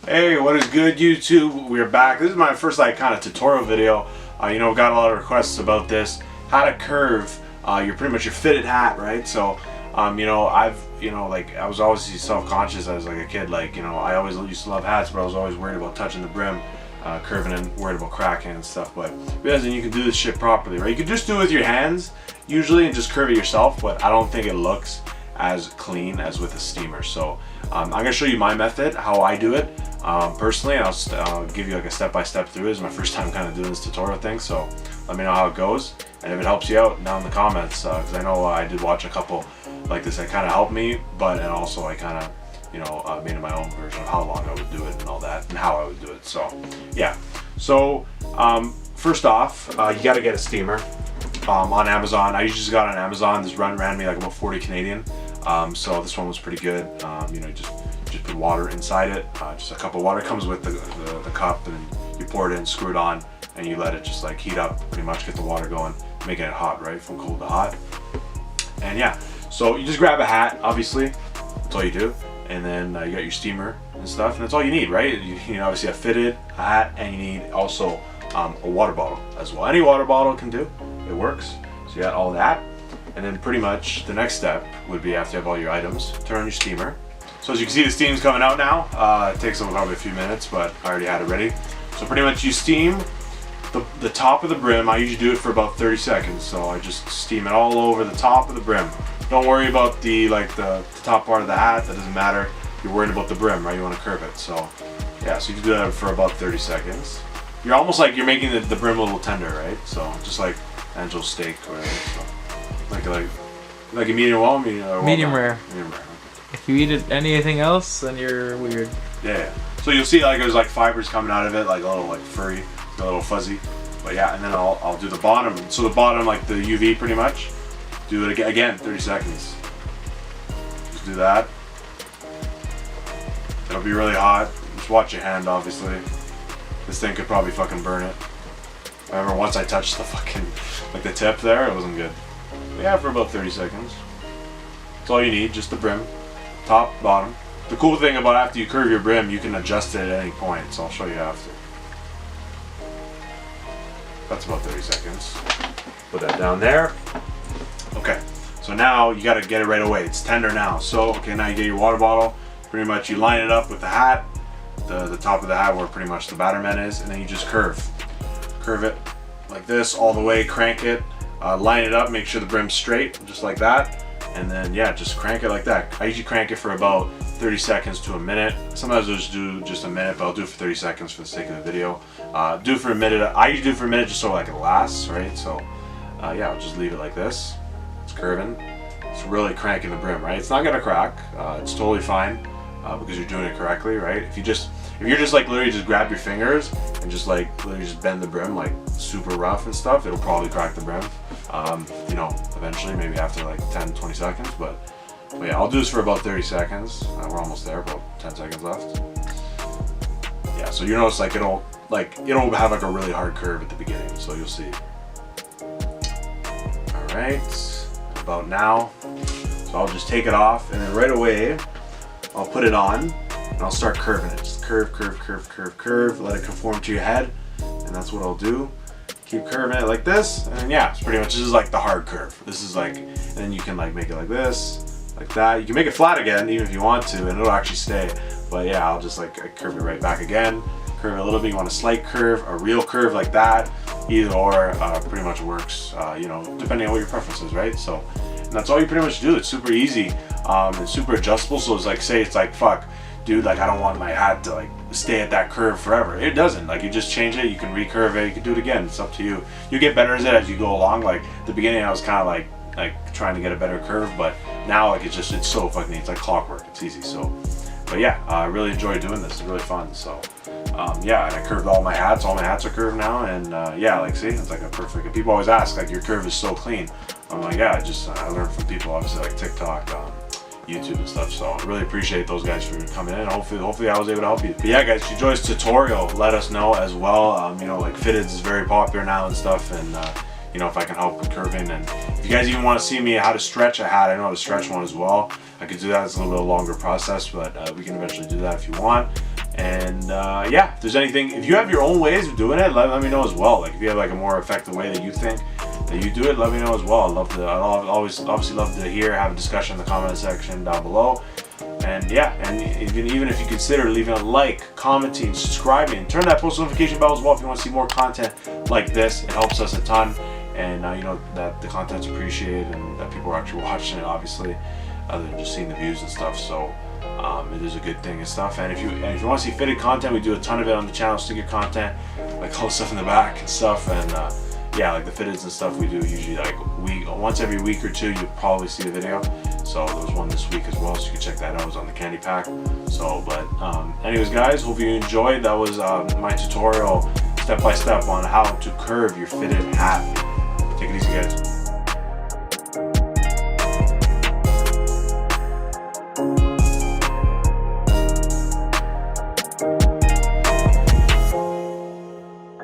Hey, what is good, YouTube? We're back. This is my first kind of tutorial video. We've got a lot of requests about this. How to curve your pretty much your fitted hat, right? So, I was always self-conscious as like a kid. I always used to love hats, but I was always worried about touching the brim, curving and worried about cracking and stuff. But realizing you can do this shit properly, right? You can just do it with your hands usually and just curve it yourself, but I don't think it looks as clean as with a steamer. So I'm gonna show you my method, how I do it personally. I'll give you like a step-by-step through. This is my first time kind of doing this tutorial thing, so let me know how it goes, and if it helps you out, down in the comments, because I know I did watch a couple like this that kind of helped me, and also I kind of made my own version of how long I would do it and all that and how I would do it. So yeah, so first off, you got to get a steamer on Amazon. I usually just got it on Amazon. This ran me like about 40 Canadian. So this one was pretty good. Just put water inside it, just a cup of water. It comes with the cup, and you pour it in, screw it on, and you let it just like heat up, pretty much get the water going, making it hot, right, from cold to hot. And yeah, so you just grab a hat, obviously, that's all you do, and then you got your steamer and stuff, and that's all you need, right? You need obviously a fitted hat, and you need also a water bottle as well. Any water bottle can do, it works. So you got all that. And then pretty much the next step would be, after you have all your items, turn on your steamer. So as you can see, the steam's coming out now. It takes probably a few minutes, but I already had it ready. So pretty much you steam the top of the brim. I usually do it for about 30 seconds. So I just steam it all over the top of the brim. Don't worry about the top part of the hat, that doesn't matter. You're worried about the brim, right? You want to curve it. So yeah, so you can do that for about 30 seconds. You're almost like you're making the brim a little tender, right? So just like Angel's steak or whatever. So. Like a medium well, medium rare. Medium rare. If you eat it anything else, then you're weird. Yeah. So you'll see there's like fibers coming out of it, like a little furry, a little fuzzy. But yeah, and then I'll do the bottom. So the bottom, like the UV, pretty much. Do it again, 30 seconds. Just do that. It'll be really hot. Just watch your hand, obviously. This thing could probably fucking burn it. I remember once I touched the fucking the tip there, it wasn't good. Yeah, for about 30 seconds. That's all you need, just the brim. Top, bottom. The cool thing about after you curve your brim, you can adjust it at any point, so I'll show you after. That's about 30 seconds. Put that down there. Okay, so now you gotta get it right away. It's tender now. So, okay, now you get your water bottle. Pretty much you line it up with the hat, the top of the hat where pretty much the batterman is, and then you just curve. Curve it like this all the way, crank it. Line it up, make sure the brim's straight, just like that, and then yeah, just crank it like that. I usually crank it for about 30 seconds to a minute. Sometimes I'll just do just a minute, but I'll do it for 30 seconds for the sake of the video. Do it for a minute. I usually do it for a minute just so it lasts, right? So yeah, I'll just leave it like this. It's curving. It's really cranking the brim, right? It's not gonna crack. It's totally fine because you're doing it correctly, right? If you're just literally just grab your fingers and just literally just bend the brim super rough and stuff, it'll probably crack the brim. Eventually, maybe after 10-20 seconds, but yeah, I'll do this for about 30 seconds. We're almost there, about 10 seconds left. Yeah, so you notice it'll have a really hard curve at the beginning, so you'll see. All right, about now. So I'll just take it off, and then right away, I'll put it on, and I'll start curving it. Just curve, curve, curve, curve, curve. Let it conform to your head, and that's what I'll do. Keep curving it like this, and yeah, it's pretty much, this is the hard curve. This is and then you can make it like this, like that. You can make it flat again, even if you want to, and it'll actually stay. But yeah, I'll just curve it right back again. Curve it a little bit. You want a slight curve, a real curve like that. Either or pretty much works, depending on what your preference is, right? So, and that's all you pretty much do. It's super easy. It's super adjustable. So it's say it's fuck, dude, I don't want my hat to stay at that curve forever. It doesn't. You just change it, you can recurve it, you can do it again. It's up to you. You get better at it as you go along. The beginning I was kind of trying to get a better curve, but now it's so fucking, it's like clockwork. It's easy. So, but yeah, I really enjoy doing this. It's really fun. So yeah, and I curved all my hats. All my hats are curved now, and yeah, see, it's a perfect. And people always ask, your curve is so clean. I'm like, yeah, I learned from people, obviously, TikTok, YouTube and stuff. So I really appreciate those guys for coming in. Hopefully I was able to help you. But yeah, guys, if you enjoyed this tutorial, let us know as well. Fitteds is very popular now and stuff, and if I can help with curving. And if you guys even want to see me how to stretch a hat, I know how to stretch one as well. I could do that. It's a little bit of a longer process, but we can eventually do that if you want. And yeah, if there's anything, if you have your own ways of doing it, let me know as well. Like if you have like a more effective way that you think that you do it, let me know as well. I'd always obviously love to have a discussion in the comment section down below. And yeah, and even if you consider leaving a like, commenting, subscribing, turn that post notification bell as well if you want to see more content like this. It helps us a ton, and you know that the content's appreciated and that people are actually watching it, obviously, other than just seeing the views and stuff. So it is a good thing and stuff. And if you want to see fitted content, we do a ton of it on the channel. Sticker content, like all the stuff in the back and stuff, and yeah, like the fitteds and stuff we do usually like once every week or two. You'll probably see a video. So there was one this week as well, so you can check that out. It was on the candy pack. So, but anyways, guys, hope you enjoyed. That was my tutorial, step by step, on how to curve your fitted hat. Take it easy, guys.